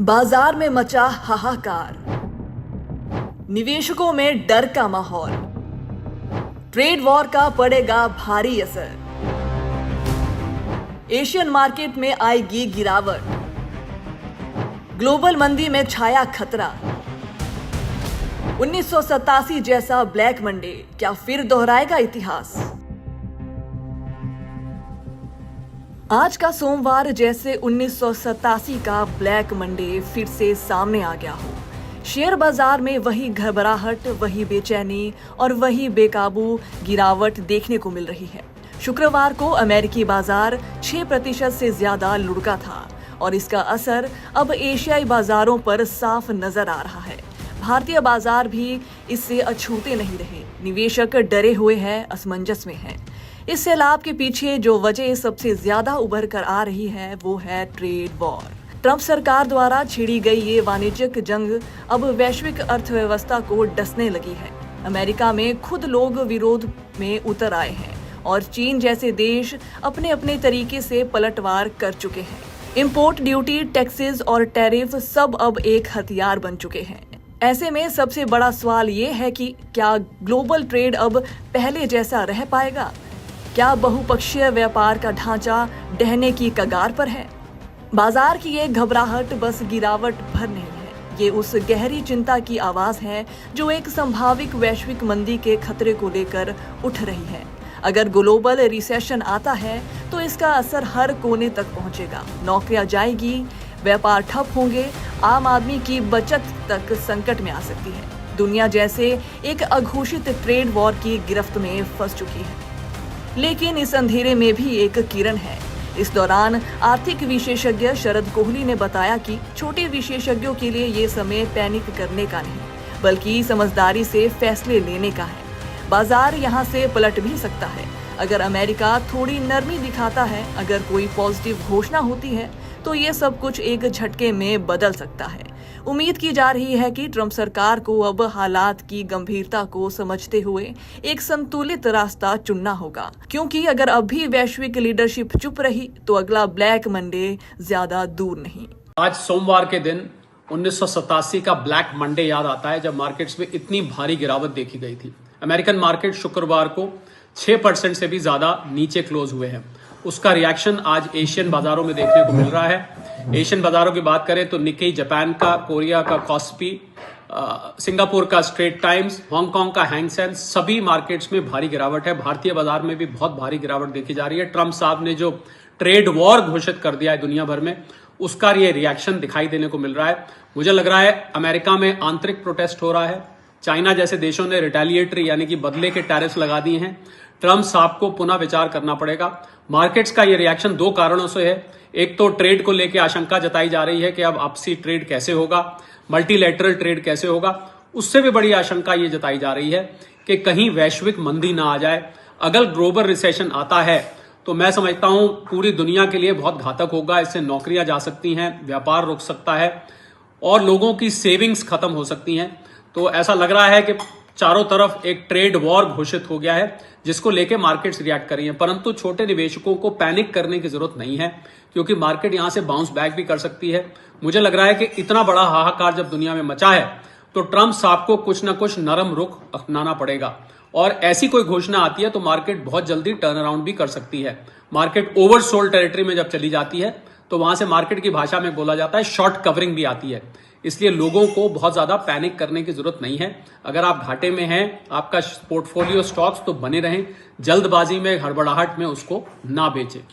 बाजार में मचा हाहाकार, निवेशकों में डर का माहौल, ट्रेड वॉर का पड़ेगा भारी असर, एशियन मार्केट में आएगी गिरावट, ग्लोबल मंदी में छाया खतरा। 1987 जैसा ब्लैक मंडे क्या फिर दोहराएगा इतिहास? आज का सोमवार जैसे 1987 का ब्लैक मंडे फिर से सामने आ गया हो। शेयर बाजार में वही घबराहट, वही बेचैनी और वही बेकाबू गिरावट देखने को मिल रही है। शुक्रवार को अमेरिकी बाजार 6% से ज्यादा लुढ़का था और इसका असर अब एशियाई बाजारों पर साफ नजर आ रहा है। भारतीय बाजार भी इससे अछूते नहीं रहे। निवेशक डरे हुए हैं, असमंजस में हैं। इस सैलाब के पीछे जो वजह सबसे ज्यादा उभर कर आ रही है वो है ट्रेड वॉर। ट्रंप सरकार द्वारा छिड़ी गई ये वाणिज्यिक जंग अब वैश्विक अर्थव्यवस्था को डसने लगी है। अमेरिका में खुद लोग विरोध में उतर आए हैं और चीन जैसे देश अपने अपने तरीके से पलटवार कर चुके हैं। इंपोर्ट ड्यूटी, टैक्सेस और टैरिफ सब अब एक हथियार बन चुके हैं। ऐसे में सबसे बड़ा सवाल ये है कि क्या ग्लोबल ट्रेड अब पहले जैसा रह पाएगा? क्या बहुपक्षीय व्यापार का ढांचा ढहने की कगार पर है? बाजार की ये घबराहट बस गिरावट भर नहीं है, ये उस गहरी चिंता की आवाज है जो एक संभावित वैश्विक मंदी के खतरे को लेकर उठ रही है। अगर ग्लोबल रिसेशन आता है तो इसका असर हर कोने तक पहुंचेगा। नौकरियां जाएगी, व्यापार ठप होंगे, आम आदमी की बचत तक संकट में आ सकती है। दुनिया जैसे एक अघोषित ट्रेड वॉर की गिरफ्त में फंस चुकी है। लेकिन इस अंधेरे में भी एक किरण है। इस दौरान आर्थिक विशेषज्ञ शरद कोहली ने बताया कि छोटे विशेषज्ञों के लिए ये समय पैनिक करने का नहीं, बल्कि समझदारी से फैसले लेने का है। बाजार यहाँ से पलट भी सकता है। अगर अमेरिका थोड़ी नरमी दिखाता है, अगर कोई पॉजिटिव घोषणा होती है, तो ये सब कुछ एक झटके में बदल सकता है। उम्मीद की जा रही है कि ट्रंप सरकार को अब हालात की गंभीरता को समझते हुए एक संतुलित रास्ता चुनना होगा, क्योंकि अगर अभी वैश्विक लीडरशिप चुप रही तो अगला ब्लैक मंडे ज्यादा दूर नहीं। आज सोमवार के दिन 1987 का ब्लैक मंडे याद आता है, जब मार्केट्स में इतनी भारी गिरावट देखी गई थी। अमेरिकन मार्केट शुक्रवार को 6% से भी ज्यादा नीचे क्लोज हुए हैं। उसका रिएक्शन आज एशियन बाजारों में देखने को मिल रहा है। एशियन बाजारों की बात करें तो निक्केई जापान का, कोरिया का कॉस्पी, सिंगापुर का स्ट्रेट टाइम्स, हांगकांग का हैंग सेंस, सभी मार्केट्स में भारी गिरावट है। भारतीय बाजार में भी बहुत भारी गिरावट देखी जा रही है। ट्रंप साहब ने जो ट्रेड वॉर घोषित कर दिया है दुनिया भर में, उसका ये रिएक्शन दिखाई देने को मिल रहा है। मुझे लग रहा है अमेरिका में आंतरिक प्रोटेस्ट हो रहा है। चाइना जैसे देशों ने रिटेलिएटरी यानी कि बदले के टैरिफ लगा दिए हैं। ट्रंप साहब को पुनः विचार करना पड़ेगा। मार्केट्स का ये रिएक्शन दो कारणों से है। एक तो ट्रेड को लेकर आशंका जताई जा रही है कि अब आपसी ट्रेड कैसे होगा, मल्टीलैटरल ट्रेड कैसे होगा। उससे भी बड़ी आशंका ये जताई जा रही है कि कहीं वैश्विक मंदी ना आ जाए। अगर ग्लोबल रिसेशन आता है तो मैं समझता हूं पूरी दुनिया के लिए बहुत घातक होगा। इससे नौकरियां जा सकती हैं, व्यापार रुक सकता है और लोगों की सेविंग्स खत्म हो सकती हैं। तो ऐसा लग रहा है कि चारों तरफ एक ट्रेड वॉर घोषित हो गया है, जिसको लेके मार्केट्स रिएक्ट कर रही हैं। परंतु छोटे निवेशकों को पैनिक करने की जरूरत नहीं है, क्योंकि मार्केट यहां से बाउंस बैक भी कर सकती है। मुझे लग रहा है कि इतना बड़ा हाहाकार जब दुनिया में मचा है तो ट्रंप साहब को कुछ ना कुछ नरम रुख अपनाना पड़ेगा और ऐसी कोई घोषणा आती है तो मार्केट बहुत जल्दी टर्न अराउंड भी कर सकती है। मार्केट ओवरसोल्ड टेरिटरी में जब चली जाती है तो वहां से मार्केट की भाषा में बोला जाता है शॉर्ट कवरिंग भी आती है। इसलिए लोगों को बहुत ज्यादा पैनिक करने की जरूरत नहीं है। अगर आप घाटे में हैं, आपका पोर्टफोलियो स्टॉक्स तो बने रहें, जल्दबाजी में, हड़बड़ाहट में उसको ना बेचें।